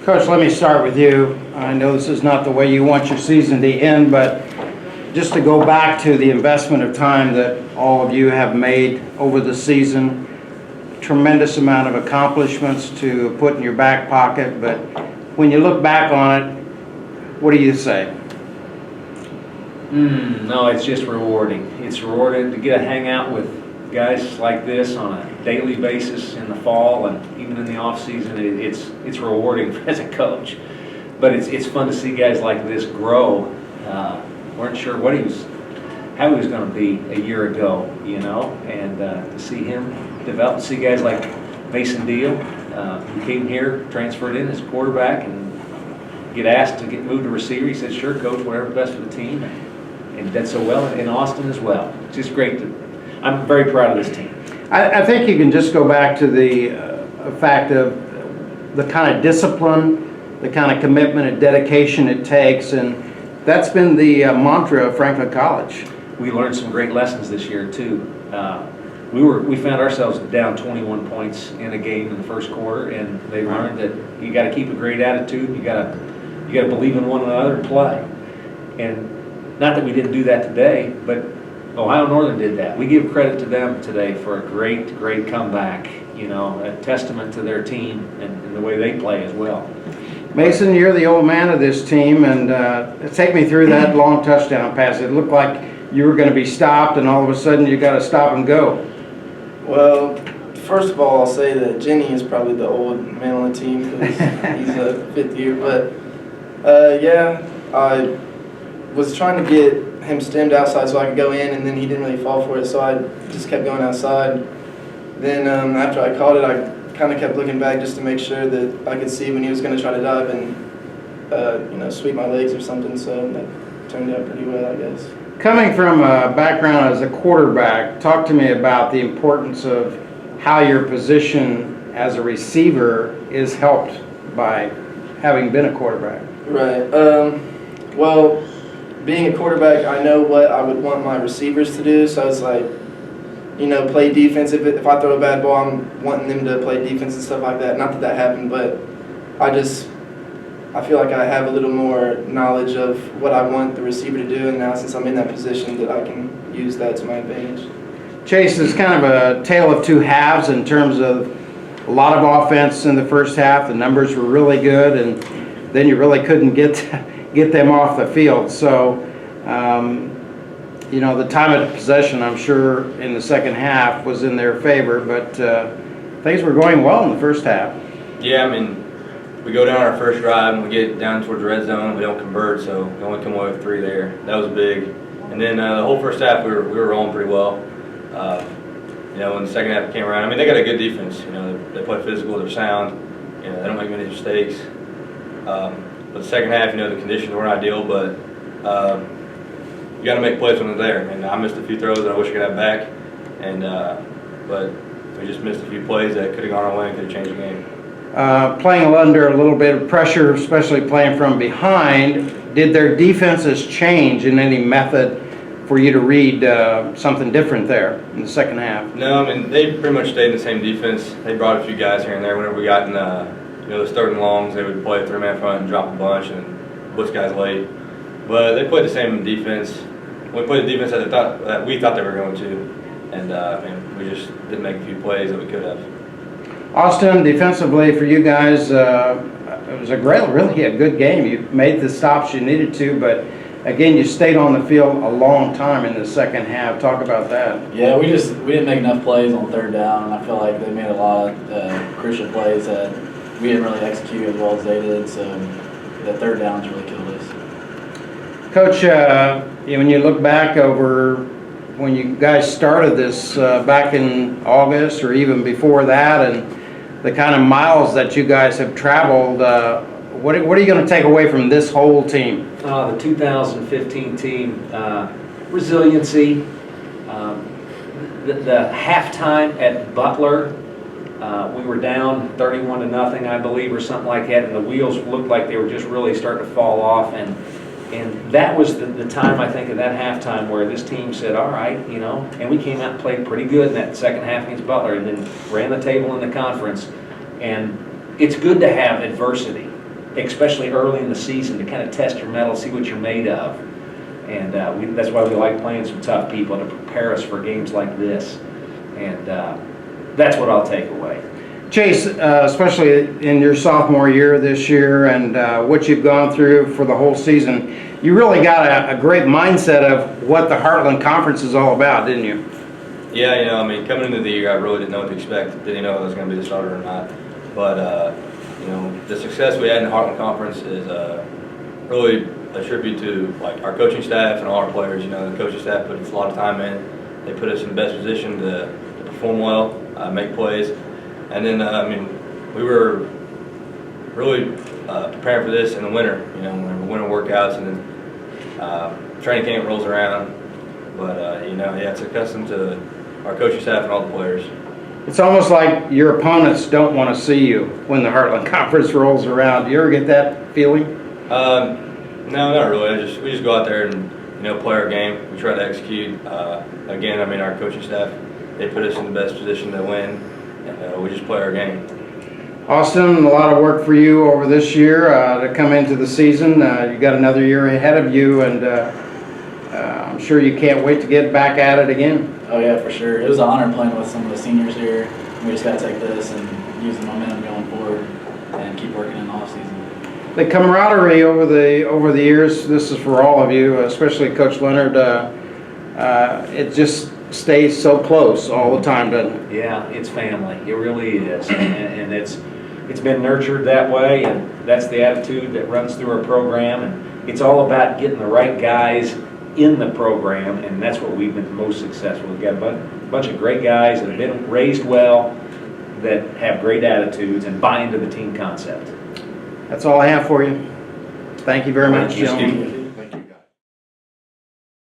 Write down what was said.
Coach, let me start with you. I know this is not the way you want your season to end, but just to go back to the investment of time that all of you have made over the season, tremendous amount of accomplishments to put in your back pocket, but when you look back on it, what do you say? No, it's just rewarding. It's rewarding to get to hang out with guys like this on a daily basis in the fall and even in the off season. It's rewarding as a coach, but it's fun to see guys like this grow. Weren't sure how he was going to be a year ago, and to see him develop, see guys like Mason Deal, who came here, transferred in as quarterback, and get asked to get moved to receiver. He said, "Sure, coach, whatever's best for the team," and did so well in Austin as well. It's just great I'm very proud of this team. I think you can just go back to the fact of the kind of discipline, the kind of commitment and dedication it takes, and that's been the mantra of Franklin College. We learned some great lessons this year too. We found ourselves down 21 points in a game in the first quarter, and they learned that you got to keep a great attitude. You got to believe in one another and play. And not that we didn't do that today, but Ohio Northern did that. We give credit to them today for a great comeback. A testament to their team and the way they play as well. Mason, you're the old man of this team, and take me through that long touchdown pass. It looked like you were going to be stopped, and all of a sudden you got to stop and go. Well, first of all, I'll say that Jenny is probably the old man on the team because he's a fifth year. But yeah, I was trying to get him stemmed outside so I could go in, and then he didn't really fall for it, so I just kept going outside. Then after I caught it, I kind of kept looking back just to make sure that I could see when he was going to try to dive and sweep my legs or something, so that turned out pretty well, I guess. Coming from a background as a quarterback, talk to me about the importance of how your position as a receiver is helped by having been a quarterback. Right. Well, being a quarterback, I know what I would want my receivers to do, so it's like, play defense. If I throw a bad ball, I'm wanting them to play defense and stuff like that. Not that happened, but I feel like I have a little more knowledge of what I want the receiver to do, and now since I'm in that position, that I can use that to my advantage. Chase, is kind of a tale of two halves in terms of a lot of offense in the first half. The numbers were really good, and then you really couldn't get them off the field. So, the time of possession, I'm sure, in the second half was in their favor, but things were going well in the first half. Yeah, we go down our first drive and we get down towards the red zone. We don't convert, so we only come away with 3 there. That was big. And then the whole first half, we were rolling pretty well. When the second half came around, they got a good defense. They play physical, they're sound. They don't make many mistakes. But the second half, the conditions weren't ideal, but you got to make plays when they're there. And I missed a few throws that I wish I could have back. And but we just missed a few plays that could have gone our way and could have changed the game. Playing under a little bit of pressure, especially playing from behind, did their defenses change in any method for you to read something different there in the second half? No, they pretty much stayed in the same defense. They brought a few guys here and there. Whenever we got in the third and longs, they would play a 3-man front and drop a bunch and blitz guys late. But they played the same defense. We played the defense that we thought they were going to, and we just didn't make a few plays that we could have. Austin, defensively for you guys, it was really a good game. You made the stops you needed to, but again, you stayed on the field a long time in the second half. Talk about that. Yeah, we didn't make enough plays on third down, and I feel like they made a lot of crucial plays that we didn't really execute as well as they did. So the third downs really killed us. Coach, when you look back over when you guys started this back in August or even before that, and the kind of miles that you guys have traveled, what are you going to take away from this whole team? The 2015 team, resiliency. The halftime at Butler, we were down 31-0, I believe, or something like that, and the wheels looked like they were just really starting to fall off. And that was the time, I think, of that halftime where this team said, all right, and we came out and played pretty good in that second half against Butler and then ran the table in the conference. And it's good to have adversity. especially early in the season, to kind of test your mettle, see what you're made of. And that's why we like playing some tough people, to prepare us for games like this. And that's what I'll take away. Chase, especially in your sophomore year this year and what you've gone through for the whole season, you really got a great mindset of what the Heartland Conference is all about, didn't you? Yeah, I mean, coming into the year, I really didn't know what to expect. Didn't know if I was going to be the starter or not. But, the success we had in the Heartland Conference is really a tribute to like our coaching staff and all our players. The coaching staff put a lot of time in. They put us in the best position to perform well, make plays. And then, we were really preparing for this in the winter, when winter workouts and then training camp rolls around. But, it's a custom to our coaching staff and all the players. It's almost like your opponents don't want to see you when the Heartland Conference rolls around. Do you ever get that feeling? No, not really. We just go out there and, play our game. We try to execute. Again, our coaching staff, they put us in the best position to win. And we just play our game. Austin, a lot of work for you over this year to come into the season. You got another year ahead of you, and I'm sure you can't wait to get back at it again. Oh yeah, for sure. It was an honor playing with some of the seniors here. We just got to take this and use the momentum going forward and keep working in the off season. The camaraderie over the years, this is for all of you, especially Coach Leonard, it just stays so close all the time, doesn't it? Yeah, it's family. It really is, and it's been nurtured that way, and that's the attitude that runs through our program. And it's all about getting the right guys in the program, and that's what we've been most successful. We've got a bunch of great guys that have been raised well, that have great attitudes and buy into the team concept. That's all I have for you. Thank you very much, gentlemen.